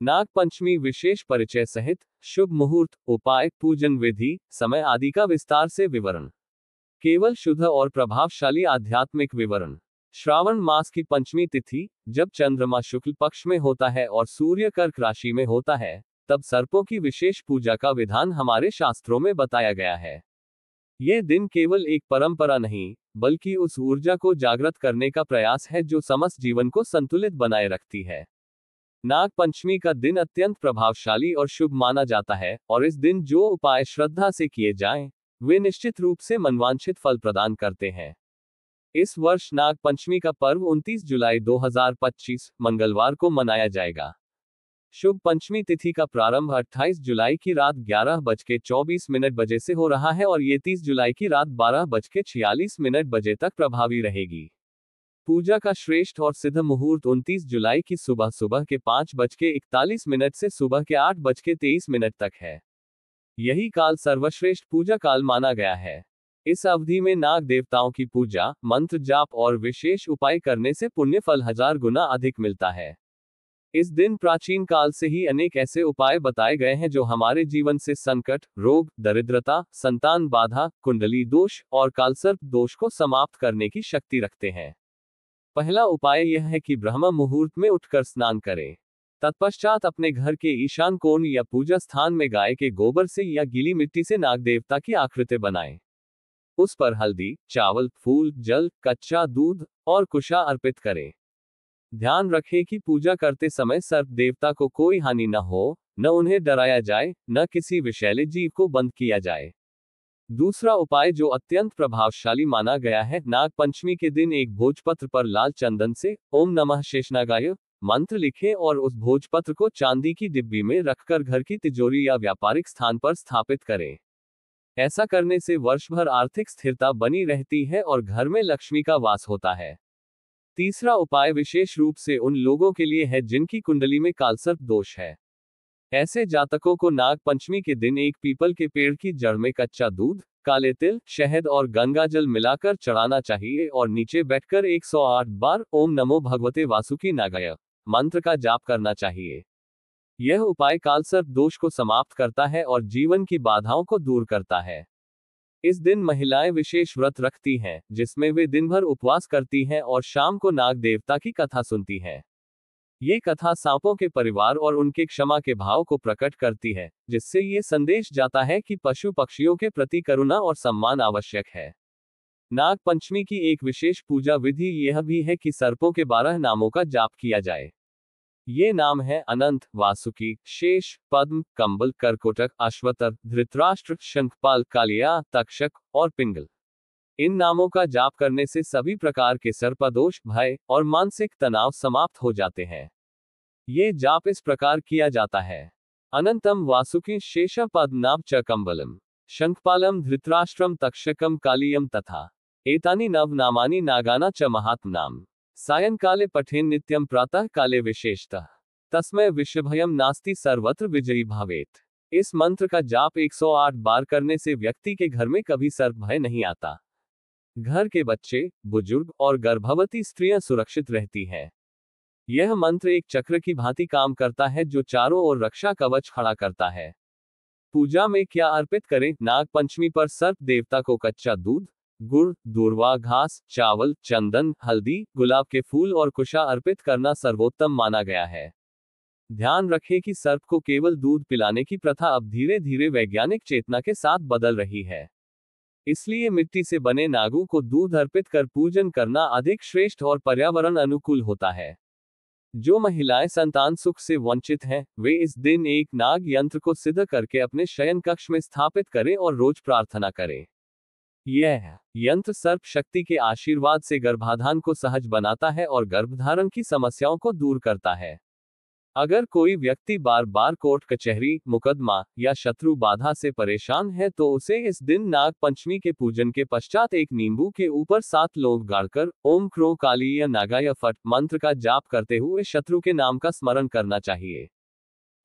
नाग पंचमी विशेष परिचय सहित शुभ मुहूर्त, उपाय, पूजन विधि, समय आदि का विस्तार से विवरण। केवल शुद्ध और प्रभावशाली आध्यात्मिक विवरण। श्रावण मास की पंचमी तिथि, जब चंद्रमा शुक्ल पक्ष में होता है और सूर्य कर्क राशि में होता है, तब सर्पों की विशेष पूजा का विधान हमारे शास्त्रों में बताया गया है। यह दिन केवल एक परंपरा नहीं, बल्कि उस ऊर्जा को जागृत करने का प्रयास है जो समस्त जीवन को संतुलित बनाए रखती है। नाग पंचमी का दिन अत्यंत प्रभावशाली और शुभ माना जाता है, और इस दिन जो उपाय श्रद्धा से किए जाएं, वे निश्चित रूप से मनवांछित फल प्रदान करते हैं। इस वर्ष नाग पंचमी का पर्व 29 जुलाई 2025 मंगलवार को मनाया जाएगा। शुभ पंचमी तिथि का प्रारंभ 28 जुलाई की रात 11:24 बजे से हो रहा है और ये 30 जुलाई की रात 12:46 बजे तक प्रभावी रहेगी। पूजा का श्रेष्ठ और सिद्ध मुहूर्त 29 जुलाई की सुबह के 5:41 से सुबह के 8:23 तक है। यही काल सर्वश्रेष्ठ पूजा काल माना गया है। इस अवधि में नाग देवताओं की पूजा, मंत्र जाप और विशेष उपाय करने से पुण्य फल 1000 गुना अधिक मिलता है। इस दिन प्राचीन काल से ही अनेक ऐसे उपाय बताए गए हैं जो हमारे जीवन से संकट, रोग, दरिद्रता, संतान बाधा, कुंडली दोष और कालसर्प दोष को समाप्त करने की शक्ति रखते हैं। पहला उपाय यह है कि ब्रह्म मुहूर्त में उठकर स्नान करें। तत्पश्चात अपने घर के ईशान कोण या पूजा स्थान में गाय के गोबर से या गीली मिट्टी से नाग देवता की आकृति बनाएं। उस पर हल्दी, चावल, फूल, जल, कच्चा दूध और कुशा अर्पित करें। ध्यान रखें कि पूजा करते समय सर्प देवता को कोई हानि न हो, न उन्हें डराया जाए, न किसी विषैले जीव को बंद किया जाए। दूसरा उपाय जो अत्यंत प्रभावशाली माना गया है, नाग पंचमी के दिन एक भोजपत्र पर लाल चंदन से ओम नमः शेषनागाय मंत्र लिखें और उस भोजपत्र को चांदी की डिब्बी में रखकर घर की तिजोरी या व्यापारिक स्थान पर स्थापित करें। ऐसा करने से वर्ष भर आर्थिक स्थिरता बनी रहती है और घर में लक्ष्मी का वास होता है। तीसरा उपाय विशेष रूप से उन लोगों के लिए है जिनकी कुंडली में कालसर्प दोष है। ऐसे जातकों को नाग पंचमी के दिन एक पीपल के पेड़ की जड़ में कच्चा दूध, काले तिल, शहद और गंगा जल मिलाकर चढ़ाना चाहिए और नीचे बैठकर 108 बार ओम नमो भगवते वासुकी नागाय मंत्र का जाप करना चाहिए। यह उपाय कालसर्प दोष को समाप्त करता है और जीवन की बाधाओं को दूर करता है। इस दिन महिलाएं विशेष व्रत रखती हैं, जिसमें वे दिन भर उपवास करती हैं और शाम को नाग देवता की कथा सुनती हैं। ये कथा सांपों के परिवार और उनके क्षमा के भाव को प्रकट करती है, जिससे ये संदेश जाता है कि पशु पक्षियों के प्रति करुणा और सम्मान आवश्यक है। नाग पंचमी की एक विशेष पूजा विधि यह भी है कि सर्पों के 12 नामों का जाप किया जाए। ये नाम है अनंत, वासुकी, शेष, पद्म, कंबल, करकोटक, अश्वतर, धृतराष्ट्र, शंखपाल, कालिया, तक्षक और पिंगल। इन नामों का जाप करने से सभी प्रकार के सर्पदोष, भय और मानसिक तनाव समाप्त हो जाते हैं। ये जाप इस प्रकार किया जाता है। अनंतम वासुकी शेष पद्मनाभ च कंबलम, शंखपालम धृतराष्ट्रम तक्षकम कालियम तथा एतानि नव नामानि नागाना च महात्मनाम सायंकाले पठेन नित्यम प्रातः काले विशेषतः तस्मै विषभयम नास्ति सर्वत्र विजयी भावेत। इस मंत्र का जाप 108 बार करने से व्यक्ति के घर में कभी सर्प भय नहीं आता। घर के बच्चे, बुजुर्ग और गर्भवती स्त्रियां सुरक्षित रहती हैं। यह मंत्र एक चक्र की भांति काम करता है जो चारों ओर रक्षा कवच खड़ा करता है। पूजा में क्या अर्पित करें? नाग पंचमी पर सर्प देवता को कच्चा दूध, गुड़, दूर्वा घास, चावल, चंदन, हल्दी, गुलाब के फूल और कुशा अर्पित करना सर्वोत्तम माना गया है। ध्यान रखें कि सर्प को केवल दूध पिलाने की प्रथा अब धीरे धीरे वैज्ञानिक चेतना के साथ बदल रही है। इसलिए मिट्टी से बने नागों को दूध अर्पित कर पूजन करना अधिक श्रेष्ठ और पर्यावरण अनुकूल होता है। जो महिलाएं संतान सुख से वंचित हैं, वे इस दिन एक नाग यंत्र को सिद्ध करके अपने शयन कक्ष में स्थापित करें और रोज प्रार्थना करें। यह यंत्र सर्प शक्ति के आशीर्वाद से गर्भाधान को सहज बनाता है और गर्भधारण की समस्याओं को दूर करता है। अगर कोई व्यक्ति बार बार कोर्ट कचहरी, मुकदमा या शत्रु बाधा से परेशान है तो उसे इस दिन नाग पंचमी के पूजन के पश्चात एक नींबू के ऊपर 7 लौंग गाड़कर ओम क्रो कालीय नागाय फट मंत्र का जाप करते हुए शत्रु के नाम का स्मरण करना चाहिए।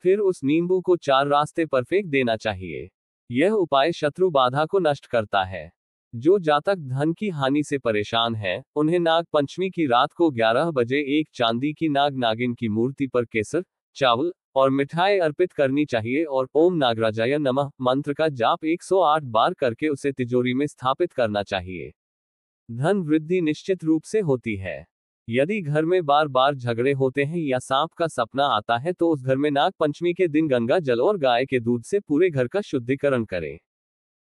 फिर उस नींबू को 4 रास्ते पर फेंक देना चाहिए। यह उपाय शत्रु बाधा को नष्ट करता है। जो जातक धन की हानि से परेशान हैं, उन्हें नाग पंचमी की रात को 11 बजे एक चांदी की नाग नागिन की मूर्ति पर केसर, चावल, और मिठाई अर्पित करनी चाहिए और ओम नागराजाय नमः मंत्र का जाप 108 बार करके उसे तिजोरी में स्थापित करना चाहिए। धन वृद्धि निश्चित रूप से होती है। यदि घर में बार बार झगड़े होते हैं या सांप का सपना आता है तो उस घर में नाग पंचमी के दिन गंगा जल और गाय के दूध से पूरे घर का शुद्धिकरण करें।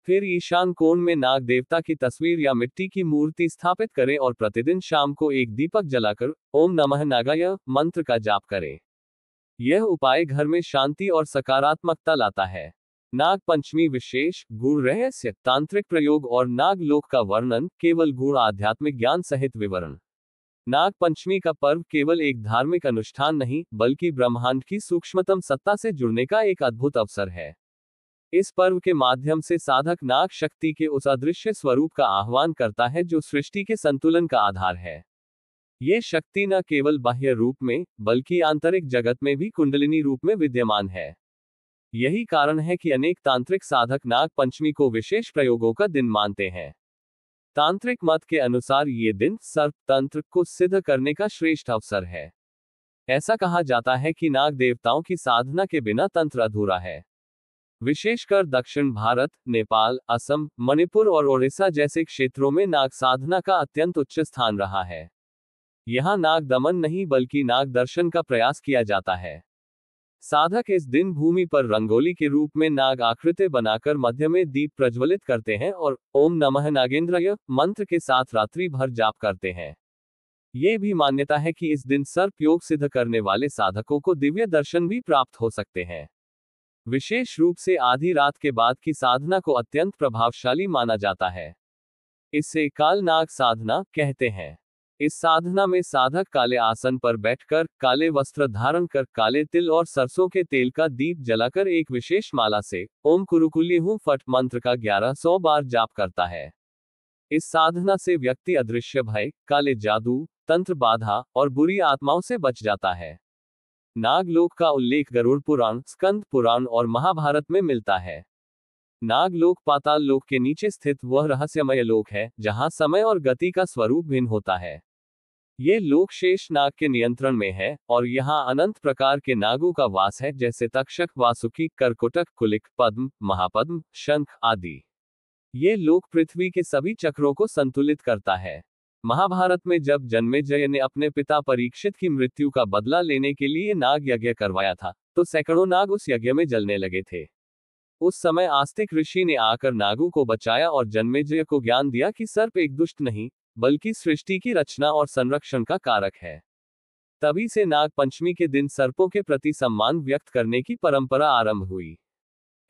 फिर ईशान कोण में नाग देवता की तस्वीर या मिट्टी की मूर्ति स्थापित करें और प्रतिदिन शाम को एक दीपक जलाकर ओम नमः नागाय मंत्र का जाप करें। यह उपाय घर में शांति और सकारात्मकता लाता है। नाग पंचमी विशेष गुण रहस्य तांत्रिक प्रयोग और नाग लोक का वर्णन केवल गुण आध्यात्मिक ज्ञान सहित विवरण। नाग पंचमी का पर्व केवल एक धार्मिक अनुष्ठान नहीं बल्कि ब्रह्मांड की सूक्ष्मतम सत्ता से जुड़ने का एक अद्भुत अवसर है। इस पर्व के माध्यम से साधक नाग शक्ति के उस अदृश्य स्वरूप का आह्वान करता है जो सृष्टि के संतुलन का आधार है। ये शक्ति न केवल बाह्य रूप में बल्कि आंतरिक जगत में भी कुंडलिनी रूप में विद्यमान है। यही कारण है कि अनेक तांत्रिक साधक नाग पंचमी को विशेष प्रयोगों का दिन मानते हैं। तांत्रिक मत के अनुसार ये दिन सर्प तंत्र को सिद्ध करने का श्रेष्ठ अवसर है। ऐसा कहा जाता है कि नाग देवताओं की साधना के बिना तंत्र अधूरा है। विशेषकर दक्षिण भारत, नेपाल, असम, मणिपुर और ओडिशा जैसे क्षेत्रों में नाग साधना का अत्यंत उच्च स्थान रहा है। यहाँ नाग दमन नहीं बल्कि नाग दर्शन का प्रयास किया जाता है। साधक इस दिन भूमि पर रंगोली के रूप में नाग आकृति बनाकर मध्य में दीप प्रज्वलित करते हैं और ओम नमः नागेंद्राय मंत्र के साथ रात्रि भर जाप करते हैं। ये भी मान्यता है कि इस दिन सर्प योग सिद्ध करने वाले साधकों को दिव्य दर्शन भी प्राप्त हो सकते हैं। विशेष रूप से आधी रात के बाद की साधना को अत्यंत प्रभावशाली माना जाता है। इसे काल नाग साधना कहते हैं। इस साधना में साधक काले आसन पर बैठकर, काले वस्त्र धारण कर, काले तिल और सरसों के तेल का दीप जलाकर एक विशेष माला से ओम कुरुकुल्य हूं फट मंत्र का 1100 बार जाप करता है। इस साधना से व्यक्ति अदृश्य भय, काले जादू, तंत्र बाधा और बुरी आत्माओं से बच जाता है। नागलोक का उल्लेख गरुड़ पुराण, स्कंद पुराण और महाभारत में मिलता है। नागलोक पाताल लोक के नीचे स्थित वह रहस्यमय लोक है जहां समय और गति का स्वरूप भिन्न होता है। ये लोक शेष नाग के नियंत्रण में है और यहाँ अनंत प्रकार के नागों का वास है जैसे तक्षक, वासुकी, करकोटक, कुलिक, पद्म, महापद्म, शंख आदि। ये लोक पृथ्वी के सभी चक्रों को संतुलित करता है। महाभारत में जब जन्मेजय ने अपने पिता परीक्षित की मृत्यु का बदला लेने के लिए नाग यज्ञ करवाया था तो सैकड़ों नाग उस यज्ञ में जलने लगे थे। उस समय आस्तिक ऋषि ने आकर नागों को बचाया और जन्मेजय को ज्ञान दिया कि सर्प एक दुष्ट नहीं बल्कि सृष्टि की रचना और संरक्षण का कारक है। तभी से नाग पंचमी के दिन सर्पों के प्रति सम्मान व्यक्त करने की परंपरा आरंभ हुई।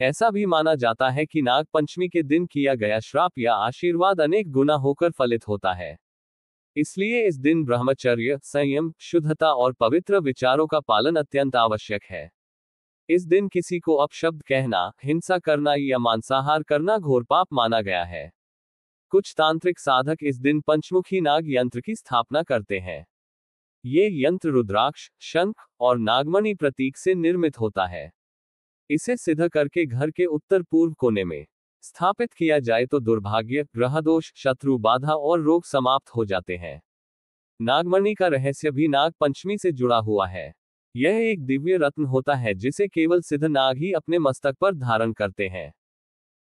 ऐसा भी माना जाता है कि नाग पंचमी के दिन किया गया श्राप या आशीर्वाद अनेक गुना होकर फलित होता है। इसलिए इस दिन ब्रह्मचर्य, संयम, शुद्धता और पवित्र विचारों का पालन अत्यंत आवश्यक है। इस दिन किसी को अपशब्द कहना, हिंसा करना या मांसाहार करना घोर पाप माना गया है। कुछ तांत्रिक साधक इस दिन पंचमुखी नाग यंत्र की स्थापना करते हैं। ये यंत्र रुद्राक्ष, शंख और नागमणि प्रतीक से निर्मित होता है। इसे सिद्ध करके घर के उत्तर पूर्व कोने में स्थापित किया जाए तो दुर्भाग्य, ग्रह दोष, शत्रु बाधा और रोग समाप्त हो जाते हैं। नागमणि का रहस्य भी नाग पंचमी से जुड़ा हुआ है। यह एक दिव्य रत्न होता है जिसे केवल सिद्ध नाग ही अपने मस्तक पर धारण करते हैं।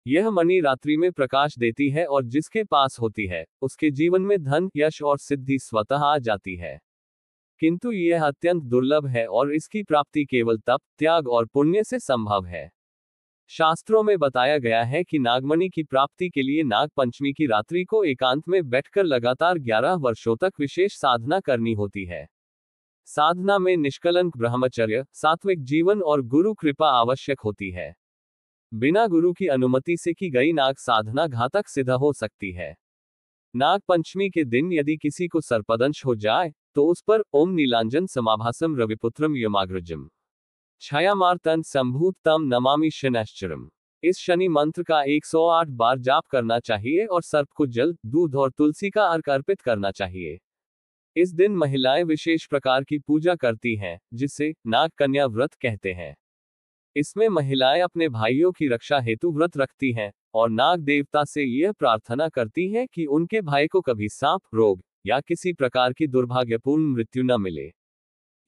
यह मणि रात्रि में प्रकाश देती है और जिसके पास होती है उसके जीवन में धन, यश और सिद्धि स्वतः आ जाती है। किंतु यह अत्यंत दुर्लभ है और इसकी प्राप्ति केवल तप, त्याग और पुण्य से संभव है। शास्त्रों में बताया गया है कि नागमणि की प्राप्ति के लिए नाग पंचमी की रात्रि को एकांत में बैठकर लगातार 11 वर्षों तक विशेष साधना करनी होती है। साधना में निष्कलंक ब्रह्मचर्य, सात्विक जीवन और गुरु कृपा आवश्यक होती है। बिना गुरु की अनुमति से की गई नाग साधना घातक सिद्ध हो सकती है। नाग पंचमी के दिन यदि किसी को सर्पदंश हो जाए तो उस पर ओम नीलांजन समाभासम रविपुत्रम यमाग्रजम छायामार्तन संभूतम नमामि शनैश्चरम इस शनि मंत्र का 108 बार जाप करना चाहिए और सर्प को जल, दूध और तुलसी का अर्घ अर्पित करना चाहिए। इस दिन महिलाएं विशेष प्रकार की पूजा करती हैं जिसे नाग कन्या व्रत कहते हैं। इसमें महिलाएं अपने भाइयों की रक्षा हेतु व्रत रखती हैं और नाग देवता से यह प्रार्थना करती हैं कि उनके भाई को कभी सांप, रोग या किसी प्रकार की दुर्भाग्यपूर्ण मृत्यु न मिले।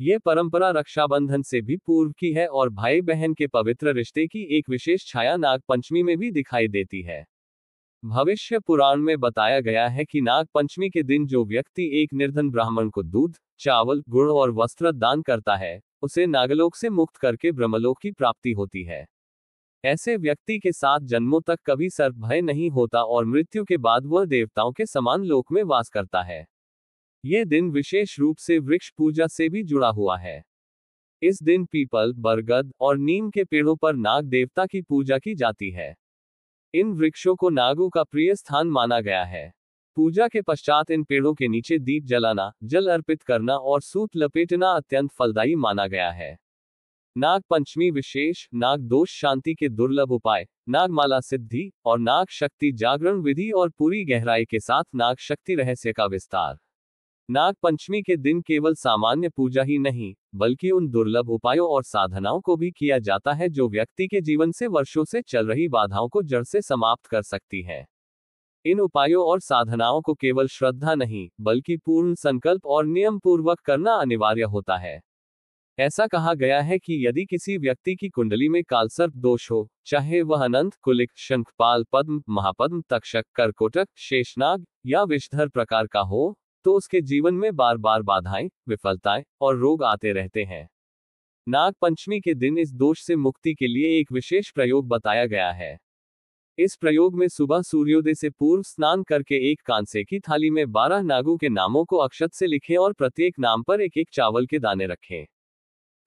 ये परंपरा रक्षाबंधन से भी पूर्व की है और भाई बहन के पवित्र रिश्ते की एक विशेष छाया नाग पंचमी में भी दिखाई देती है। भविष्य पुराण में बताया गया है कि नाग पंचमी के दिन जो व्यक्ति एक निर्धन ब्राह्मण को दूध, चावल, गुड़ और वस्त्र दान करता है, उसे नागलोक से मुक्त करके ब्रह्मलोक की प्राप्ति होती है। ऐसे व्यक्ति के 7 जन्मों तक कभी सर्प भय नहीं होता और मृत्यु के बाद वह देवताओं के समान लोक में वास करता है। ये दिन विशेष रूप से वृक्ष पूजा से भी जुड़ा हुआ है। इस दिन पीपल, बरगद और नीम के पेड़ों पर नाग देवता की पूजा की जाती है। इन वृक्षों को नागों का प्रिय स्थान माना गया है। पूजा के पश्चात इन पेड़ों के नीचे दीप जलाना, जल अर्पित करना और सूत लपेटना अत्यंत फलदायी माना गया है। नाग पंचमी विशेष नाग दोष शांति के दुर्लभ उपाय, नागमाला सिद्धि और नाग शक्ति जागरण विधि और पूरी गहराई के साथ नाग शक्ति रहस्य का विस्तार। नाग पंचमी के दिन केवल सामान्य पूजा ही नहीं, बल्कि उन दुर्लभ उपायों और साधनाओं को भी किया जाता है जो व्यक्ति के जीवन से वर्षों से चल रही बाधाओं को जड़ से समाप्त कर सकती है। इन उपायों और साधनाओं को केवल श्रद्धा नहीं, बल्कि पूर्ण संकल्प और नियम पूर्वक करना अनिवार्य होता है। ऐसा कहा गया है कि यदि किसी व्यक्ति की कुंडली में कालसर्प दोष हो, चाहे वह अनंत, कुलिक, शंखपाल, पद्म, महापद्म, तक्षक, करकोटक, शेषनाग या विषधर प्रकार का हो, तो उसके जीवन में बार बार बाधाएं, विफलताएं और रोग आते रहते हैं। नाग पंचमी के दिन इस दोष से मुक्ति के लिए एक विशेष प्रयोग बताया गया है। इस प्रयोग में सुबह सूर्योदय से पूर्व स्नान करके एक कांसे की थाली में 12 नागों के नामों को अक्षत से लिखें और प्रत्येक नाम पर एक एक चावल के दाने रखें।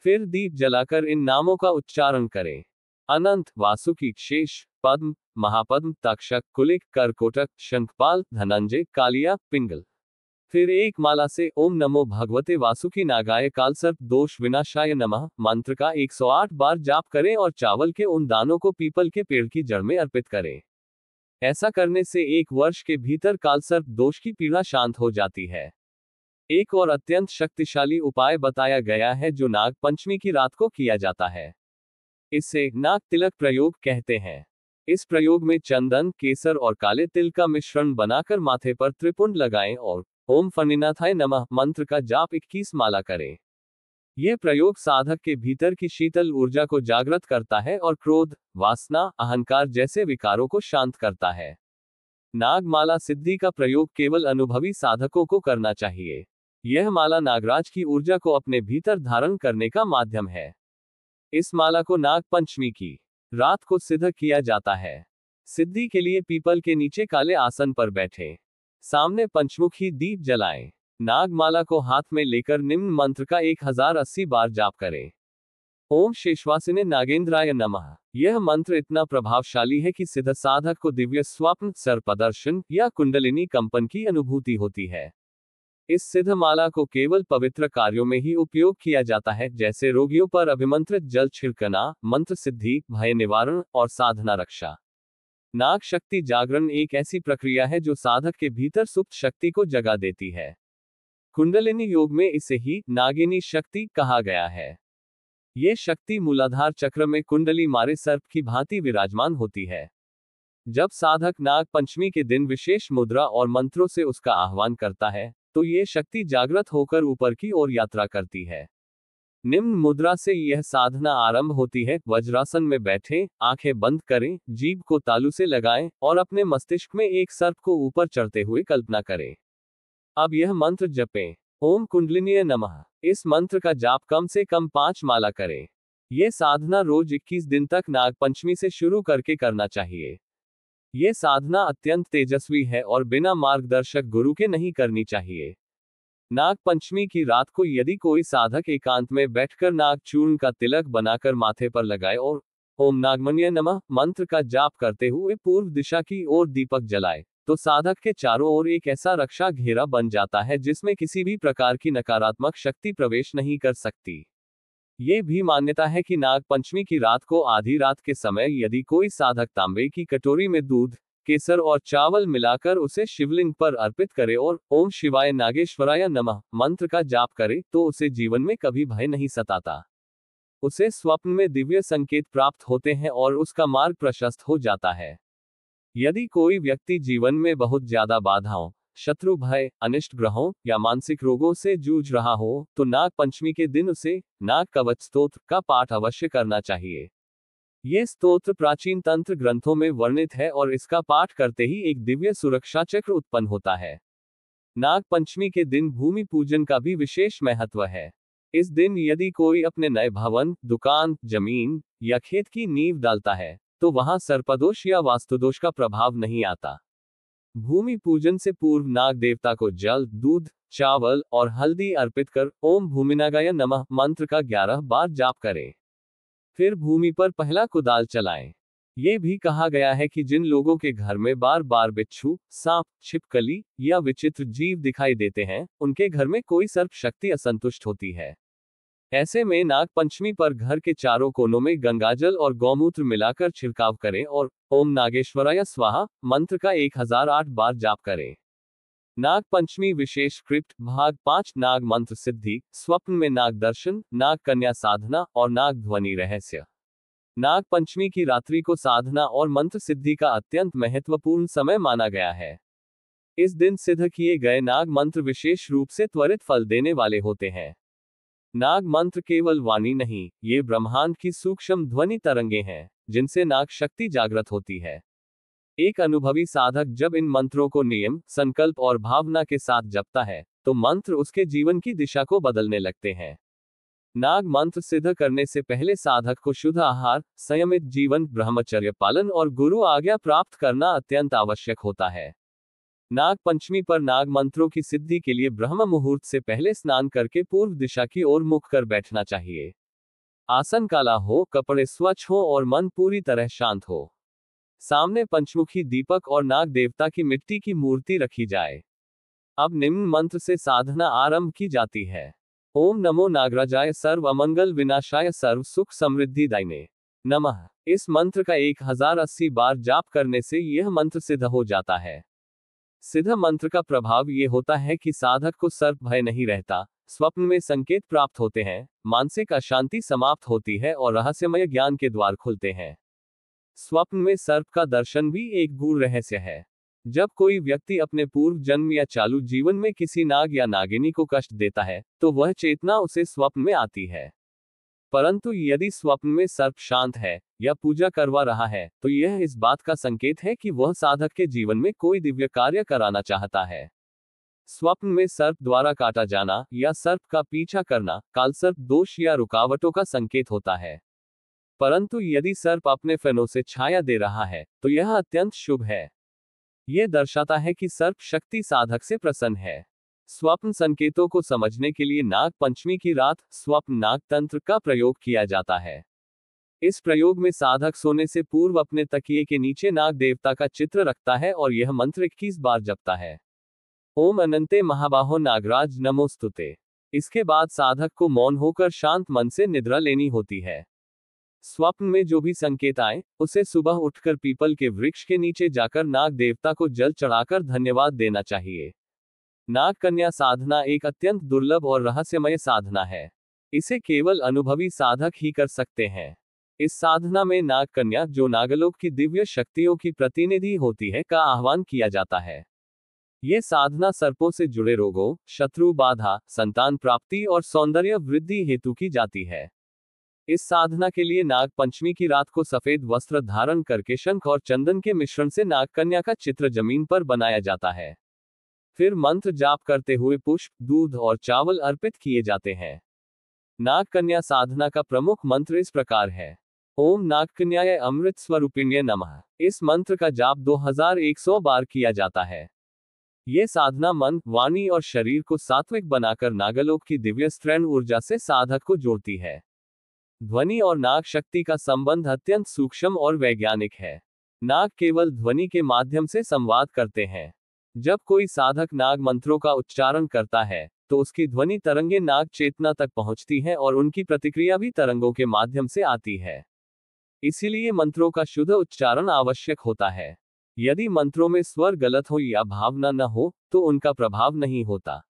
फिर दीप जलाकर इन नामों का उच्चारण करें। अनंत, वासुकी, शेष, पद्म, महापद्म, तक्षक, कुलिक, करकोटक, शंखपाल, धनंजय, कालिया, पिंगल। फिर एक माला से ओम नमो भगवते वासुकी नागाय कालसर्प दोष विनाशाय नमः मंत्र का 108 बार जाप करें और चावल के उन दानों को पीपल के पेड़ की जड़ में अर्पित करें। ऐसा करने से 1 वर्ष के भीतर कालसर्प दोष की पीड़ा शांत हो जाती है। एक और अत्यंत शक्तिशाली उपाय बताया गया है जो नाग पंचमी की रात को किया जाता है। इसे नाग तिलक प्रयोग कहते हैं। इस प्रयोग में चंदन, केसर और काले तिल का मिश्रण बनाकर माथे पर त्रिपुंड लगाएं और ओम फणिनाथाय नमः मंत्र का जाप 21 माला करें। यह प्रयोग साधक के भीतर की शीतल ऊर्जा को जागृत करता है और क्रोध, वासना, अहंकार जैसे विकारों को शांत करता है। नागमाला सिद्धि का प्रयोग केवल अनुभवी साधकों को करना चाहिए। यह माला नागराज की ऊर्जा को अपने भीतर धारण करने का माध्यम है। इस माला को नाग पंचमी की रात को सिद्ध किया जाता है। सिद्धि के लिए पीपल के नीचे काले आसन पर बैठे, सामने पंचमुखी दीप जलाएं। नागमाला को हाथ में लेकर निम्न मंत्र का 1080 बार जाप करें। ओम शेषवासिने नागेंद्राय नमः। यह मंत्र इतना प्रभावशाली है कि सिद्ध साधक को दिव्य स्वप्न, सर्पदर्शन या कुंडलिनी कंपन की अनुभूति होती है। इस सिद्ध माला को केवल पवित्र कार्यों में ही उपयोग किया जाता है, जैसे रोगियों पर अभिमंत्रित जल छिड़कना, मंत्र सिद्धि, भय निवारण और साधना रक्षा। नाग शक्ति जागरण एक ऐसी प्रक्रिया है जो साधक के भीतर सुप्त शक्ति को जगा देती है। कुंडलिनी योग में इसे ही नागिनी शक्ति कहा गया है। ये शक्ति मूलाधार चक्र में कुंडली मारे सर्प की भांति विराजमान होती है। जब साधक नाग पंचमी के दिन विशेष मुद्रा और मंत्रों से उसका आह्वान करता है, तो ये शक्ति जागृत होकर ऊपर की ओर यात्रा करती है। निम्न मुद्रा से यह साधना आरंभ होती है। वज्रासन में बैठें, आंखें बंद करें, जीभ को तालू से लगाएं और अपने मस्तिष्क में एक सर्प को ऊपर चढ़ते हुए कल्पना करें। अब यह मंत्र जपें, ओम कुंडलिनीय नमः। इस मंत्र का जाप कम से कम 5 माला करें। यह साधना रोज 21 दिन तक नाग पंचमी से शुरू करके करना चाहिए। यह साधना अत्यंत तेजस्वी है और बिना मार्गदर्शक गुरु के नहीं करनी चाहिए। नाग पंचमी की रात को यदि कोई साधक एकांत में बैठकर नाग चूर्ण का तिलक बनाकर माथे पर लगाए और ओम नागमण्य नमः मंत्र का जाप करते हुए पूर्व दिशा की ओर दीपक जलाए, तो साधक के चारों ओर एक ऐसा रक्षा घेरा बन जाता है जिसमें किसी भी प्रकार की नकारात्मक शक्ति प्रवेश नहीं कर सकती। ये भी मान्यता है कि नाग पंचमी की रात को आधी रात के समय यदि कोई साधक तांबे की कटोरी में दूध, केसर और चावल मिलाकर उसे शिवलिंग पर अर्पित करे और ओम शिवाय नागेश्वराय नमः मंत्र का जाप करे, तो उसे जीवन में कभी भय नहीं सताता। उसे स्वप्न में दिव्य संकेत प्राप्त होते हैं और उसका मार्ग प्रशस्त हो जाता है। यदि कोई व्यक्ति जीवन में बहुत ज्यादा बाधाओं, शत्रु भय, अनिष्ट ग्रहों या मानसिक रोगों से जूझ रहा हो तो नाग पंचमी के दिन उसे नाग कवच स्तोत्र का पाठ अवश्य करना चाहिए। ये स्तोत्र प्राचीन तंत्र ग्रंथों में वर्णित है और इसका पाठ करते ही एक दिव्य सुरक्षा चक्र उत्पन्न होता है। नाग पंचमी के दिन भूमि पूजन का भी विशेष महत्व है। इस दिन यदि कोई अपने नए भवन, दुकान, जमीन या खेत की नींव डालता है तो वहां सर्पदोष या वास्तुदोष का प्रभाव नहीं आता। भूमि पूजन से पूर्व नाग देवता को जल, दूध, चावल और हल्दी अर्पित कर ओम भूमिनागाय नमः मंत्र का 11 बार जाप करें। फिर भूमि पर पहला कुदाल चलाएं। ये भी कहा गया है कि जिन लोगों के घर में बार बार बिच्छू, सांप, छिपकली या विचित्र जीव दिखाई देते हैं, उनके घर में कोई सर्प शक्ति असंतुष्ट होती है। ऐसे में नाग पंचमी पर घर के चारों कोनों में गंगाजल और गौमूत्र मिलाकर छिड़काव करें और ओम नागेश्वराय स्वाहा मंत्र का 1008 बार जाप करें। नाग पंचमी विशेष स्क्रिप्ट भाग 5 नाग मंत्र सिद्धि, स्वप्न में नाग दर्शन, नाग कन्या साधना और नाग ध्वनि रहस्य। नाग पंचमी की रात्रि को साधना और मंत्र सिद्धि का अत्यंत महत्वपूर्ण समय माना गया है। इस दिन सिद्ध किए गए नाग मंत्र विशेष रूप से त्वरित फल देने वाले होते हैं। नाग मंत्र केवल वाणी नहीं, ये ब्रह्मांड की सूक्ष्म ध्वनि तरंगे हैं जिनसे नाग शक्ति जागृत होती है। एक अनुभवी साधक जब इन मंत्रों को नियम, संकल्प और भावना के साथ जपता है तो मंत्र उसके जीवन की दिशा को बदलने लगते हैं। नाग मंत्र सिद्ध करने से पहले साधक को शुद्ध आहार, संयमित जीवन, ब्रह्मचर्य पालन और गुरु आज्ञा प्राप्त करना अत्यंत आवश्यक होता है। नाग पंचमी पर नाग मंत्रों की सिद्धि के लिए ब्रह्म मुहूर्त से पहले स्नान करके पूर्व दिशा की ओर मुख कर बैठना चाहिए। आसन काला हो, कपड़े स्वच्छ हो और मन पूरी तरह शांत हो। सामने पंचमुखी दीपक और नाग देवता की मिट्टी की मूर्ति रखी जाए। अब निम्न मंत्र से साधना आरंभ की जाती है। ओम नमो नागराजाय सर्व अमंगल विनाशाय सर्व सुख समृद्धि दायिने नमः। इस मंत्र का 1080 बार जाप करने से यह मंत्र सिद्ध हो जाता है। सिद्ध मंत्र का प्रभाव ये होता है कि साधक को सर्प भय नहीं रहता, स्वप्न में संकेत प्राप्त होते हैं, मानसिक अशांति समाप्त होती है और रहस्यमय ज्ञान के द्वार खुलते हैं। स्वप्न में सर्प का दर्शन भी एक गूढ़ रहस्य है। जब कोई व्यक्ति अपने पूर्व जन्म या चालू जीवन में किसी नाग या नागिनी को कष्ट देता है तो वह चेतना उसे स्वप्न में आती है। परंतु यदि स्वप्न में सर्प शांत है या पूजा करवा रहा है तो यह इस बात का संकेत है कि वह साधक के जीवन में कोई दिव्य कार्य कराना चाहता है। स्वप्न में सर्प द्वारा काटा जाना या सर्प का पीछा करना कालसर्प दोष या रुकावटों का संकेत होता है। परंतु यदि सर्प अपने फनों से छाया दे रहा है तो यह अत्यंत शुभ है। यह दर्शाता है कि सर्प शक्ति साधक से प्रसन्न है। स्वप्न संकेतों को समझने के लिए नाग पंचमी की रात स्वप्न नाग तंत्र का प्रयोग किया जाता है। इस प्रयोग में साधक सोने से पूर्व अपने तकिए के नीचे नाग देवता का चित्र रखता है और यह मंत्र 21 बार जपता है। ओम अनंते महाबाहो नागराज नमोस्तुते। इसके बाद साधक को मौन होकर शांत मन से निद्रा लेनी होती है। स्वप्न में जो भी संकेत आए उसे सुबह उठकर पीपल के वृक्ष के नीचे जाकर नाग देवता को जल चढ़ाकर धन्यवाद देना चाहिए। नाग कन्या साधना एक अत्यंत दुर्लभ और रहस्यमय साधना है। इसे केवल अनुभवी साधक ही कर सकते हैं। इस साधना में नाग कन्या, जो नागलोक की दिव्य शक्तियों की प्रतिनिधि होती है, का आह्वान किया जाता है। यह साधना सर्पों से जुड़े रोगों, शत्रु बाधा, संतान प्राप्ति और सौंदर्य वृद्धि हेतु की जाती है। इस साधना के लिए नाग पंचमी की रात को सफेद वस्त्र धारण करके शंख और चंदन के मिश्रण से नाग कन्या का चित्र जमीन पर बनाया जाता है। फिर मंत्र जाप करते हुए पुष्प, दूध और चावल अर्पित किए जाते हैं। नाग कन्या साधना का प्रमुख मंत्र इस प्रकार है। ओम नाग कन्याय अमृत स्वरूपिण्य नमः। इस मंत्र का जाप 2100 बार किया जाता है। ये साधना मन, वाणी और शरीर को सात्विक बनाकर नागलोक की दिव्य स्त्रैण ऊर्जा से साधक को जोड़ती है। ध्वनि और नाग शक्ति का संबंध अत्यंत सूक्ष्म और वैज्ञानिक है। नाग केवल ध्वनि के माध्यम से संवाद करते हैं। जब कोई साधक नाग मंत्रों का उच्चारण करता है तो उसकी ध्वनि तरंगे नाग चेतना तक पहुंचती हैं और उनकी प्रतिक्रिया भी तरंगों के माध्यम से आती है। इसीलिए मंत्रों का शुद्ध उच्चारण आवश्यक होता है। यदि मंत्रों में स्वर गलत हो या भावना न हो तो उनका प्रभाव नहीं होता।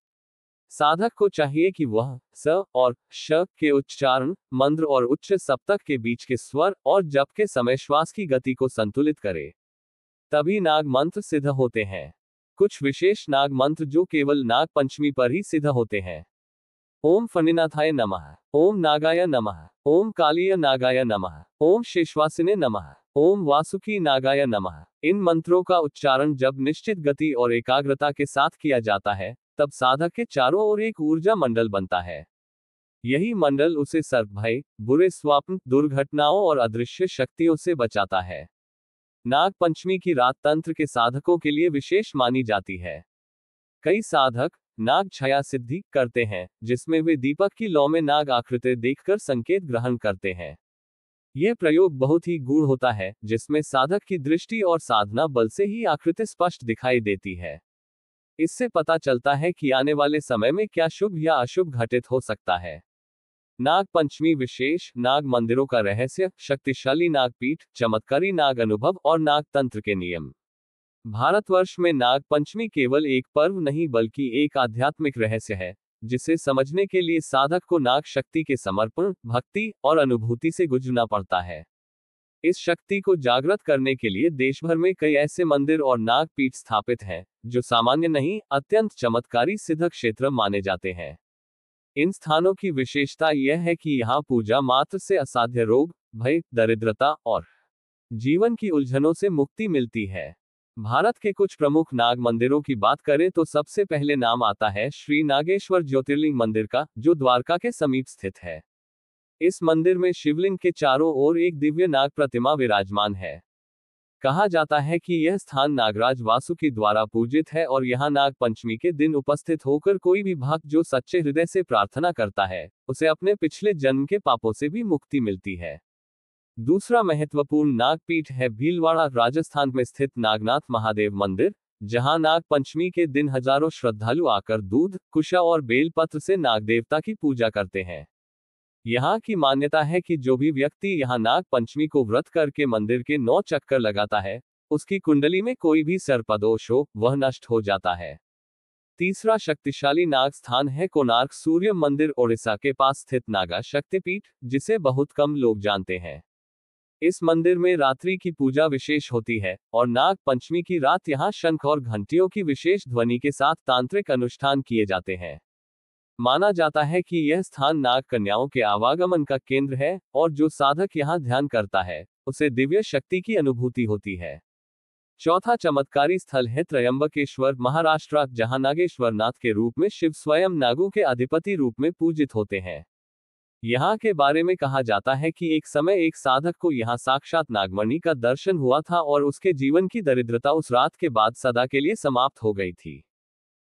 साधक को चाहिए कि वह स और श के उच्चारण, मंद्र और उच्च सप्तक के बीच के स्वर और जप के समय श्वास की गति को संतुलित करे। तभी नाग मंत्र सिद्ध होते हैं। कुछ विशेष नाग मंत्र जो केवल नाग पंचमी पर ही सिद्ध होते हैं। ओम फणिनाथाय नमः, ओम नागाय नमः, ओम कालीय नागाय नमः, ओम शेषवासिने नमः, ओम वासुकी नागाय नमः। इन मंत्रों का उच्चारण जब निश्चित गति और एकाग्रता के साथ किया जाता है, तब साधक के चारों ओर एक ऊर्जा मंडल बनता है। यही मंडल उसे सर्प भय, बुरे स्वप्न, दुर्घटनाओं और अदृश्य शक्तियों से बचाता है। नाग पंचमी की रात तंत्र के साधकों के लिए विशेष मानी जाती है। कई साधक नाग छाया सिद्धि करते हैं, जिसमें वे दीपक की लौ में नाग आकृति देखकर संकेत ग्रहण करते हैं। यह प्रयोग बहुत ही गूढ़ होता है, जिसमें साधक की दृष्टि और साधना बल से ही आकृति स्पष्ट दिखाई देती है। इससे पता चलता है कि आने वाले समय में क्या शुभ या अशुभ घटित हो सकता है। नाग पंचमी विशेष नाग मंदिरों का रहस्य, शक्तिशाली नाग पीठ, चमत्कारी नाग अनुभव और नाग तंत्र के नियम। भारतवर्ष में नाग पंचमी केवल एक पर्व नहीं बल्कि एक आध्यात्मिक रहस्य है, जिसे समझने के लिए साधक को नाग शक्ति के समर्पण, भक्ति और अनुभूति से गुजरना पड़ता है। इस शक्ति को जागृत करने के लिए देश भर में कई ऐसे मंदिर और नाग पीठ स्थापित हैं, जो सामान्य नहीं, अत्यंत चमत्कारी सिद्ध क्षेत्र माने जाते हैं। इन स्थानों की विशेषता यह है कि यहाँ पूजा मात्र से असाध्य रोग, भय, दरिद्रता और जीवन की उलझनों से मुक्ति मिलती है। भारत के कुछ प्रमुख नाग मंदिरों की बात करें तो सबसे पहले नाम आता है श्री नागेश्वर ज्योतिर्लिंग मंदिर का, जो द्वारका के समीप स्थित है। इस मंदिर में शिवलिंग के चारों ओर एक दिव्य नाग प्रतिमा विराजमान है। कहा जाता है कि यह स्थान नागराज वासुकी द्वारा पूजित है और यहाँ नाग पंचमी के दिन उपस्थित होकर कोई भी भक्त जो सच्चे हृदय से प्रार्थना करता है, उसे अपने पिछले जन्म के पापों से भी मुक्ति मिलती है। दूसरा महत्वपूर्ण नागपीठ है भीलवाड़ा, राजस्थान में स्थित नागनाथ महादेव मंदिर, जहां नाग पंचमी के दिन हजारों श्रद्धालु आकर दूध, कुशा और बेलपत्र से नाग देवता की पूजा करते हैं। यहाँ की मान्यता है कि जो भी व्यक्ति यहाँ नाग पंचमी को व्रत करके मंदिर के 9 चक्कर लगाता है, उसकी कुंडली में कोई भी सर्पदोष हो, वह नष्ट हो जाता है। तीसरा शक्तिशाली नाग स्थान है कोणार्क सूर्य मंदिर, ओडिशा के पास स्थित नागा शक्तिपीठ, जिसे बहुत कम लोग जानते हैं। इस मंदिर में रात्रि की पूजा विशेष होती है और नाग पंचमी की रात यहाँ शंख और घंटियों की विशेष ध्वनि के साथ तांत्रिक अनुष्ठान किए जाते हैं। माना जाता है कि यह स्थान नाग कन्याओं के आवागमन का केंद्र है और जो साधक यहाँ ध्यान करता है, उसे दिव्य शक्ति की अनुभूति होती है। चौथा चमत्कारी स्थल है त्रयंबकेश्वर, महाराष्ट्र, जहां नागेश्वर नाथ के रूप में शिव स्वयं नागों के अधिपति रूप में पूजित होते हैं। यहाँ के बारे में कहा जाता है कि एक समय एक साधक को यहाँ साक्षात नागमणि का दर्शन हुआ था और उसके जीवन की दरिद्रता उस रात के बाद सदा के लिए समाप्त हो गई थी।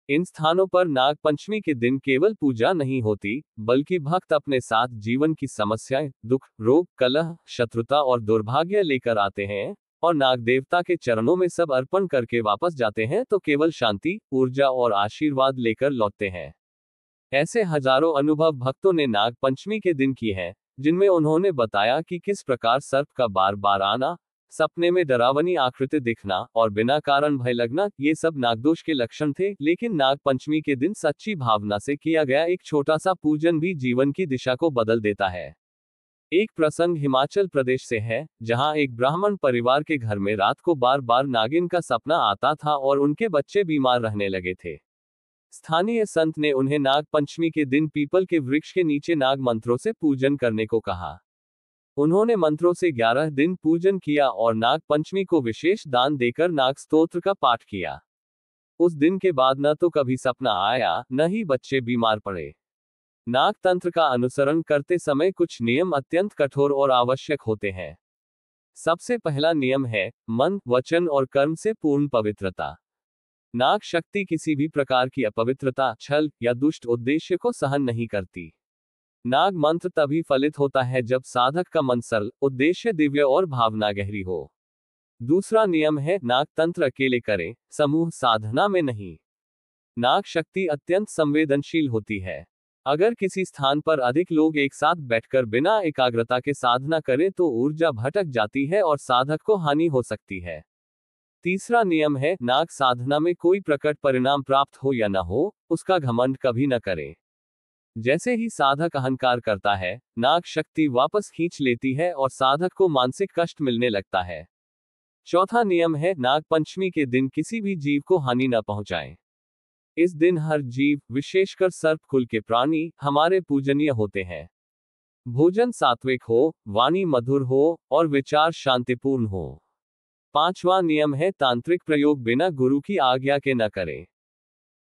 इन स्थानों पर नाग पंचमी के दिन केवल पूजा नहीं होती, बल्कि भक्त अपने साथ जीवन की समस्याएं, दुख, रोग, कलह, शत्रुता और दुर्भाग्य लेकर आते हैं और नाग देवता के चरणों में सब अर्पण करके वापस जाते हैं तो केवल शांति, ऊर्जा और आशीर्वाद लेकर लौटते हैं। ऐसे हजारों अनुभव भक्तों ने नाग पंचमी के दिन की हैं, जिनमें उन्होंने बताया कि किस प्रकार सर्प का बार बार आना, सपने में डरावनी आकृति दिखना और बिना कारण भय लगना, ये सब नागदोष के लक्षण थे। लेकिन नाग पंचमी के दिन सच्ची भावना से किया गया एक छोटा सा पूजन भी जीवन की दिशा को बदल देता है। एक प्रसंग हिमाचल प्रदेश से है, जहां एक ब्राह्मण परिवार के घर में रात को बार बार नागिन का सपना आता था और उनके बच्चे बीमार रहने लगे थे। स्थानीय संत ने उन्हें नाग पंचमी के दिन पीपल के वृक्ष के नीचे नाग मंत्रों से पूजन करने को कहा। उन्होंने मंत्रों से 11 दिन पूजन किया और नाग पंचमी को विशेष दान देकर नाग स्तोत्र का पाठ किया। उस दिन के बाद न तो कभी सपना आया, न ही बच्चे बीमार पड़े। नाग तंत्र का अनुसरण करते समय कुछ नियम अत्यंत कठोर और आवश्यक होते हैं। सबसे पहला नियम है मन, वचन और कर्म से पूर्ण पवित्रता। नाग शक्ति किसी भी प्रकार की अपवित्रता, छल या दुष्ट उद्देश्य को सहन नहीं करती। नाग मंत्र तभी फलित होता है जब साधक का मन सरल, उद्देश्य दिव्य और भावना गहरी हो। दूसरा नियम है नाग तंत्र अकेले करें, समूह साधना में नहीं। नाग शक्ति अत्यंत संवेदनशील होती है। अगर किसी स्थान पर अधिक लोग एक साथ बैठकर बिना एकाग्रता के साधना करें तो ऊर्जा भटक जाती है और साधक को हानि हो सकती है। तीसरा नियम है नाग साधना में कोई प्रकट परिणाम प्राप्त हो या न हो, उसका घमंड कभी न करें। जैसे ही साधक अहंकार करता है, नाग शक्ति वापस खींच लेती है और साधक को मानसिक कष्ट मिलने लगता है। चौथा नियम है, नाग पंचमी के दिन किसी भी जीव को हानि न पहुंचाएं। इस दिन हर जीव, विशेषकर सर्प कुल के प्राणी, हमारे पूजनीय होते हैं। भोजन सात्विक हो, वाणी मधुर हो और विचार शांतिपूर्ण हो। पांचवा नियम है, तांत्रिक प्रयोग बिना गुरु की आज्ञा के न करें।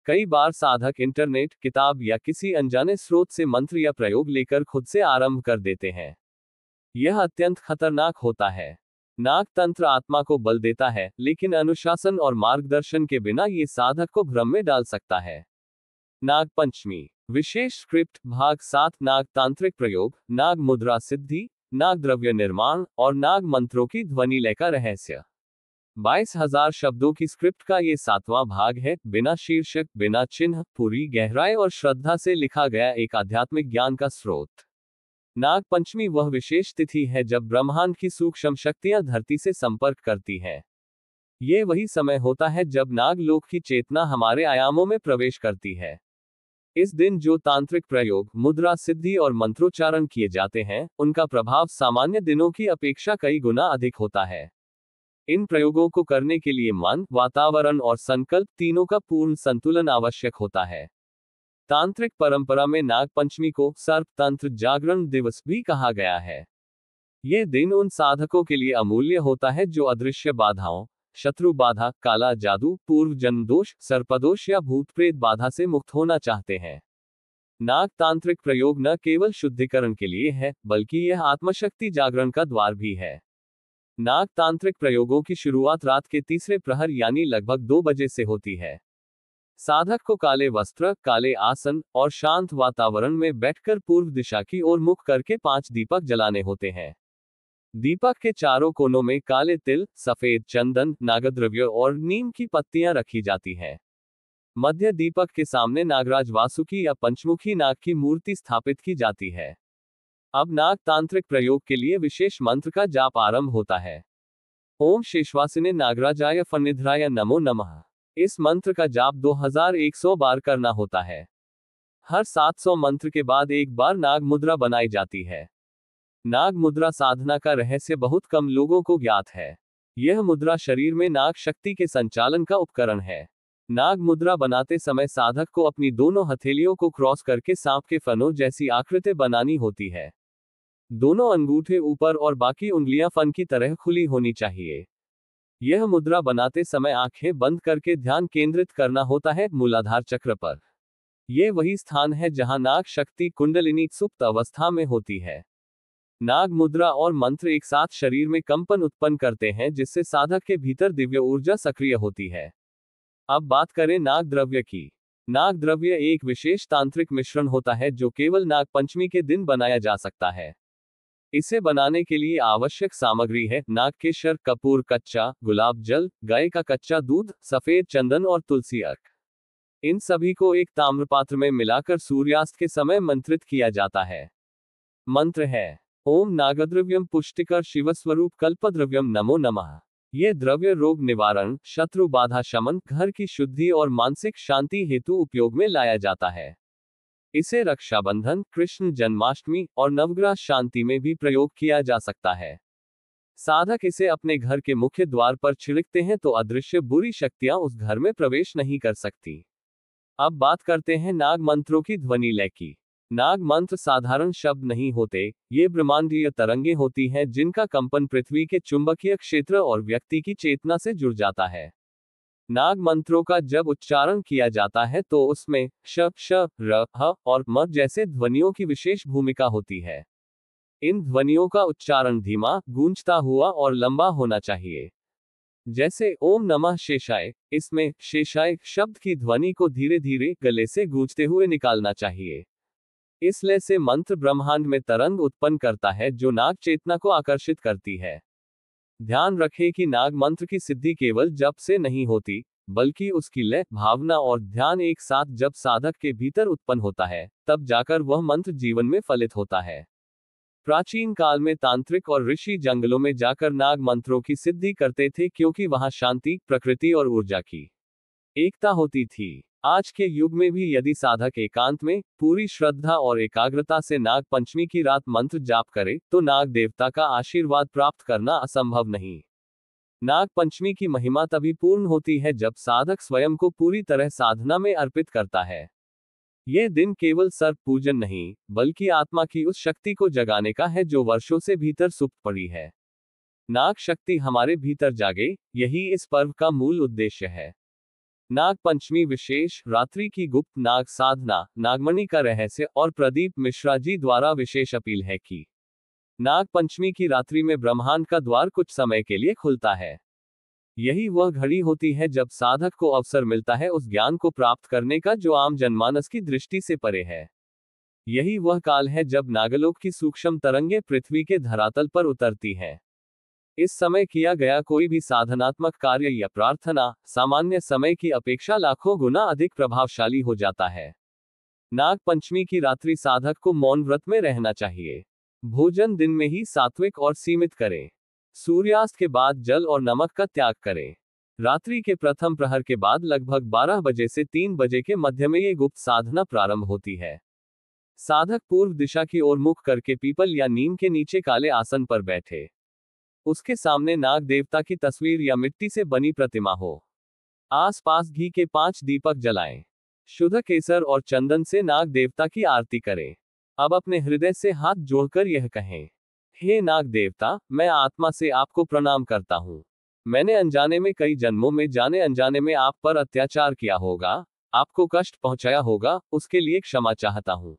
कई बार साधक इंटरनेट, किताब या किसी अनजाने स्रोत से मंत्र या प्रयोग लेकर खुद से आरंभ कर देते हैं। यह अत्यंत खतरनाक होता है। नाग तंत्र आत्मा को बल देता है, लेकिन अनुशासन और मार्गदर्शन के बिना ये साधक को भ्रम में डाल सकता है। नाग पंचमी विशेष स्क्रिप्ट भाग 7 नाग तांत्रिक प्रयोग, नाग मुद्रा सिद्धि, नाग द्रव्य निर्माण और नाग मंत्रों की ध्वनि लय का रहस्य। 22,000 शब्दों की स्क्रिप्ट का ये 7वां भाग है। बिना शीर्षक, बिना चिन्ह, पूरी गहराई और श्रद्धा से लिखा गया एक आध्यात्मिक ज्ञान का स्रोत। नाग पंचमी वह विशेष तिथि है जब ब्रह्मांड की सूक्ष्म शक्तियां धरती से संपर्क करती हैं। ये वही समय होता है जब नागलोक की चेतना हमारे आयामों में प्रवेश करती है। इस दिन जो तांत्रिक प्रयोग, मुद्रा सिद्धि और मंत्रोच्चारण किए जाते हैं, उनका प्रभाव सामान्य दिनों की अपेक्षा कई गुना अधिक होता है। इन प्रयोगों को करने के लिए मन, वातावरण और संकल्प तीनों का पूर्ण संतुलन आवश्यक होता है। तांत्रिक परंपरा में नाग पंचमी को सर्प तंत्र जागरण दिवस भी कहा गया है। यह दिन उन साधकों के लिए अमूल्य होता है जो अदृश्य बाधाओं, शत्रु बाधा, काला जादू, पूर्व जन्म दोष, सर्पदोष या भूत प्रेत बाधा से मुक्त होना चाहते हैं। नाग तांत्रिक प्रयोग न केवल शुद्धिकरण के लिए है, बल्कि यह आत्मशक्ति जागरण का द्वार भी है। नाग तांत्रिक प्रयोगों की शुरुआत रात के तीसरे प्रहर यानी लगभग 2 बजे से होती है। साधक को काले वस्त्र, काले आसन और शांत वातावरण में बैठकर पूर्व दिशा की ओर मुख करके 5 दीपक जलाने होते हैं। दीपक के चारों कोनों में काले तिल, सफेद चंदन, नागद्रव्य और नीम की पत्तियां रखी जाती हैं। मध्य दीपक के सामने नागराज वासुकी या पंचमुखी नाग की मूर्ति स्थापित की जाती है। अब नाग तांत्रिक प्रयोग के लिए विशेष मंत्र का जाप आरंभ होता है। ओम शेषवासिने नागराजाय फनिध्राय नमो नमः। इस मंत्र का जाप 2100 बार करना होता है। हर 700 मंत्र के बाद एक बार नाग मुद्रा बनाई जाती है। नाग मुद्रा साधना का रहस्य बहुत कम लोगों को ज्ञात है। यह मुद्रा शरीर में नाग शक्ति के संचालन का उपकरण है। नाग मुद्रा बनाते समय साधक को अपनी दोनों हथेलियों को क्रॉस करके सांप के फनों जैसी आकृति बनानी होती है। दोनों अंगूठे ऊपर और बाकी उंगलियां फन की तरह खुली होनी चाहिए। यह मुद्रा बनाते समय आंखें बंद करके ध्यान केंद्रित करना होता है मूलाधार चक्र पर। यह वही स्थान है जहां नाग शक्ति कुंडलिनी सुप्त अवस्था में होती है। नाग मुद्रा और मंत्र एक साथ शरीर में कंपन उत्पन्न करते हैं, जिससे साधक के भीतर दिव्य ऊर्जा सक्रिय होती है। अब बात करें नाग द्रव्य की। नाग द्रव्य एक विशेष तांत्रिक मिश्रण होता है जो केवल नाग पंचमी के दिन बनाया जा सकता है। इसे बनाने के लिए आवश्यक सामग्री है नाग केशर, कपूर कच्चा, गुलाब जल, गाय का कच्चा दूध, सफेद चंदन और तुलसी अर्क। इन सभी को एक ताम्रपात्र में मिलाकर सूर्यास्त के समय मंत्रित किया जाता है। मंत्र है ओम नागद्रव्यम पुष्टिकर शिवस्वरूप कल्पद्रव्यम नमो नमः। यह द्रव्य रोग निवारण, शत्रु बाधा शमन, घर की शुद्धि और मानसिक शांति हेतु उपयोग में लाया जाता है। इसे रक्षाबंधन, कृष्ण जन्माष्टमी और नवग्रह शांति में भी प्रयोग किया जा सकता है। साधक इसे अपने घर के मुख्य द्वार पर छिड़कते हैं तो अदृश्य बुरी शक्तियां उस घर में प्रवेश नहीं कर सकती। अब बात करते हैं नाग मंत्रों की ध्वनि लय की। नाग मंत्र साधारण शब्द नहीं होते, ये ब्रह्मांडीय तरंगे होती हैं जिनका कंपन पृथ्वी के चुंबकीय क्षेत्र और व्यक्ति की चेतना से जुड़ जाता है। नाग मंत्रों का जब उच्चारण किया जाता है तो उसमें श, श, र, ह और म जैसे ध्वनियों की विशेष भूमिका होती है। इन ध्वनियों का उच्चारण धीमा, गूंजता हुआ और लंबा होना चाहिए। जैसे ओम नमः शेषाय, इसमें शेषाय शब्द की ध्वनि को धीरे धीरे गले से गूंजते हुए निकालना चाहिए। इस लय से मंत्र ब्रह्मांड में तरंग उत्पन्न करता है जो नाग चेतना को आकर्षित करती है। ध्यान रखें कि नाग मंत्र की सिद्धि केवल जप से नहीं होती, बल्कि उसकी लय, भावना और ध्यान एक साथ जब साधक के भीतर उत्पन्न होता है, तब जाकर वह मंत्र जीवन में फलित होता है। प्राचीन काल में तांत्रिक और ऋषि जंगलों में जाकर नाग मंत्रों की सिद्धि करते थे क्योंकि वहां शांति, प्रकृति और ऊर्जा की एकता होती थी। आज के युग में भी यदि साधक एकांत में पूरी श्रद्धा और एकाग्रता से नाग पंचमी की रात मंत्र जाप करे तो नाग देवता का आशीर्वाद प्राप्त करना असंभव नहीं। नाग पंचमी की महिमा तभी पूर्ण होती है जब साधक स्वयं को पूरी तरह साधना में अर्पित करता है। यह दिन केवल सर्प पूजन नहीं, बल्कि आत्मा की उस शक्ति को जगाने का है जो वर्षों से भीतर सुप्त पड़ी है। नाग शक्ति हमारे भीतर जागे, यही इस पर्व का मूल उद्देश्य है। नाग पंचमी विशेष रात्रि की गुप्त नाग साधना, नागमणि का रहस्य और प्रदीप मिश्रा जी द्वारा विशेष अपील है कि नाग पंचमी की रात्रि में ब्रह्मांड का द्वार कुछ समय के लिए खुलता है। यही वह घड़ी होती है जब साधक को अवसर मिलता है उस ज्ञान को प्राप्त करने का जो आम जनमानस की दृष्टि से परे है। यही वह काल है जब नागलोक की सूक्ष्म तरंगे पृथ्वी के धरातल पर उतरती हैं। इस समय किया गया कोई भी साधनात्मक कार्य या प्रार्थना सामान्य समय की अपेक्षा लाखों गुना अधिक प्रभावशाली हो जाता है। नाग पंचमी की रात्रि साधक को मौन व्रत में रहना चाहिए। भोजन दिन में ही सात्विक और सीमित करें। सूर्यास्त के बाद जल और नमक का त्याग करें। रात्रि के प्रथम प्रहर के बाद लगभग 12 बजे से 3 बजे के मध्य में ये गुप्त साधना प्रारंभ होती है। साधक पूर्व दिशा की ओर मुख करके पीपल या नीम के नीचे काले आसन पर बैठे। उसके सामने नाग देवता की तस्वीर या मिट्टी से बनी प्रतिमा हो। आसपास घी के 5 दीपक जलाएं। शुद्ध केसर और चंदन से नाग देवता की आरती करें। अब अपने हृदय से हाथ जोड़कर यह कहें, हे नाग देवता, मैं आत्मा से आपको प्रणाम करता हूँ। मैंने अनजाने में कई जन्मों में जाने अनजाने में आप पर अत्याचार किया होगा, आपको कष्ट पहुंचाया होगा, उसके लिए क्षमा चाहता हूँ।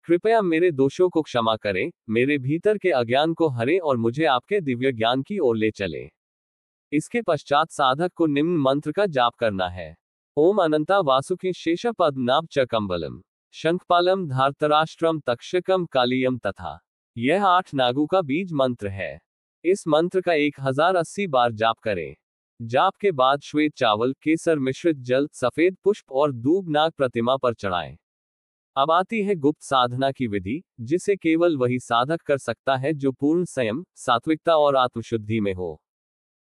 कृपया मेरे दोषों को क्षमा करें, मेरे भीतर के अज्ञान को हरें और मुझे आपके दिव्य ज्ञान की ओर ले चलें। इसके पश्चात साधक को निम्न मंत्र का जाप करना है। ओम अनंता वासुकी शेष पद्मनाभ च कंबलम शंखपालम धार्तराष्ट्रम तक्षकम कालियम तथा। यह 8 नागों का बीज मंत्र है। इस मंत्र का 1080 बार जाप करें। जाप के बाद श्वेत चावल, केसर मिश्रित जल, सफेद पुष्प और दूब नाग प्रतिमा पर चढ़ाएं। अब आती है गुप्त साधना की विधि, जिसे केवल वही साधक कर सकता है जो पूर्ण संयम, सात्विकता और आत्मशुद्धि में हो।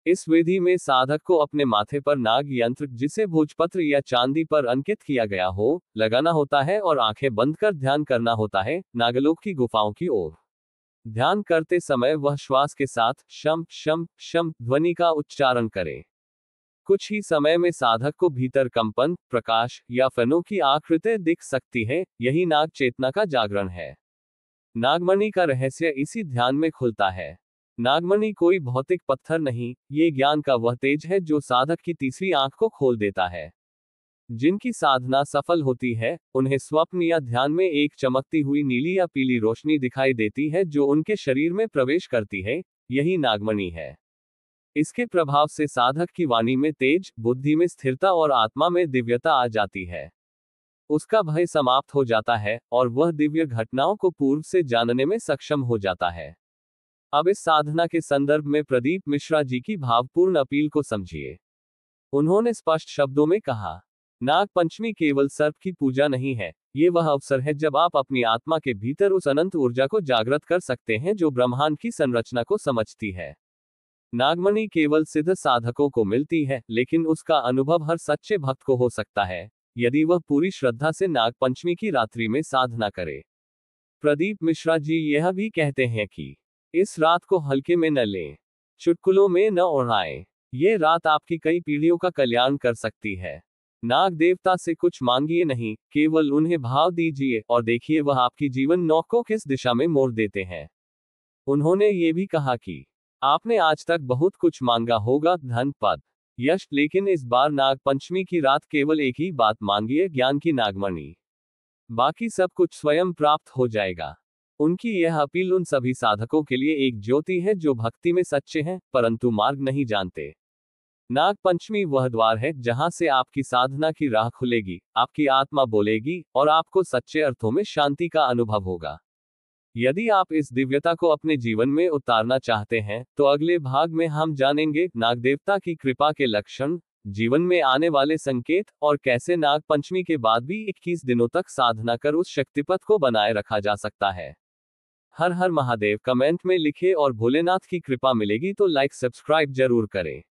इस विधि में साधक को अपने माथे पर नाग यंत्र, जिसे भोजपत्र या चांदी पर अंकित किया गया हो, लगाना होता है और आंखें बंद कर ध्यान करना होता है, नागलोक की गुफाओं की ओर। ध्यान करते समय वह श्वास के साथ शम शम शम ध्वनि का उच्चारण करे। कुछ ही समय में साधक को भीतर कंपन, प्रकाश या फनों की आकृति दिख सकती है। यही नाग चेतना का जागरण है। नागमणि का रहस्य इसी ध्यान में खुलता है। नागमणि कोई भौतिक पत्थर नहीं, ये ज्ञान का वह तेज है जो साधक की तीसरी आंख को खोल देता है। जिनकी साधना सफल होती है, उन्हें स्वप्न या ध्यान में एक चमकती हुई नीली या पीली रोशनी दिखाई देती है जो उनके शरीर में प्रवेश करती है। यही नागमणि है। इसके प्रभाव से साधक की वाणी में तेज, बुद्धि में स्थिरता और आत्मा में दिव्यता आ जाती है। उसका भय समाप्त हो जाता है और वह दिव्य घटनाओं को पूर्व से जानने में सक्षम हो जाता है। अब इस साधना के संदर्भ में प्रदीप मिश्रा जी की भावपूर्ण अपील को समझिए। उन्होंने स्पष्ट शब्दों में कहा, नाग पंचमी केवल सर्प की पूजा नहीं है, ये वह अवसर है जब आप अपनी आत्मा के भीतर उस अनंत ऊर्जा को जागृत कर सकते हैं जो ब्रह्मांड की संरचना को समझती है। नागमणि केवल सिद्ध साधकों को मिलती है, लेकिन उसका अनुभव हर सच्चे भक्त को हो सकता है, यदि वह पूरी श्रद्धा से नाग पंचमी की रात्रि में साधना करे। प्रदीप मिश्रा जी यह भी कहते हैं कि इस रात को हल्के में न लें, चुटकुलों में न उड़ाएं। ये रात आपकी कई पीढ़ियों का कल्याण कर सकती है। नाग देवता से कुछ मांगिए नहीं, केवल उन्हें भाव दीजिए और देखिए वह आपकी जीवन नौक को किस दिशा में मोड़ देते हैं। उन्होंने ये भी कहा कि आपने आज तक बहुत कुछ मांगा होगा, धन, पद, यश, लेकिन इस बार नाग पंचमी की रात केवल एक ही बात मांगिए, ज्ञान की नागमणि। बाकी सब कुछ स्वयं प्राप्त हो जाएगा। उनकी यह अपील उन सभी साधकों के लिए एक ज्योति है जो भक्ति में सच्चे हैं परंतु मार्ग नहीं जानते। नाग पंचमी वह द्वार है जहां से आपकी साधना की राह खुलेगी, आपकी आत्मा बोलेगी और आपको सच्चे अर्थों में शांति का अनुभव होगा। यदि आप इस दिव्यता को अपने जीवन में उतारना चाहते हैं, तो अगले भाग में हम जानेंगे नाग देवता की कृपा के लक्षण, जीवन में आने वाले संकेत और कैसे नाग पंचमी के बाद भी 21 दिनों तक साधना कर उस शक्तिपथ को बनाए रखा जा सकता है। हर हर महादेव कमेंट में लिखे और भोलेनाथ की कृपा मिलेगी तो लाइक सब्सक्राइब जरूर करें।